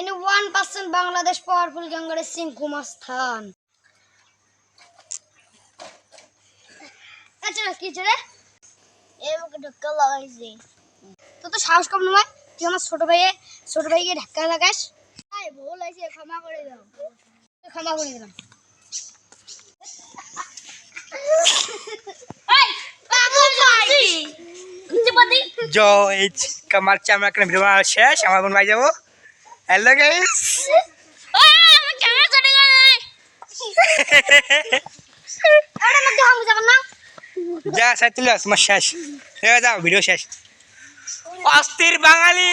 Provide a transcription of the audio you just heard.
Any 1% Bangladesh powerful গ্যাঙ্গারের সিংকুমা স্থান। আচ্ছা কি রে এমকে ধাক্কা লাগাইছি তো সাহস কম নয়, তুই আমার ছোট ভাইকে ধাক্কা লাগাস। ভাই ভুল হয়েছে, ক্ষমা করে দাও। ক্ষমা করে দিলাম। কামার চামড়া একটা ভিডিও বানানো শেষ, আমার বোন ভাই যাবো। হ্যালো গাইস, যা সাইতুল তোমার শেষ, যাও ভিডিও শেষ। অস্থির বাঙালি।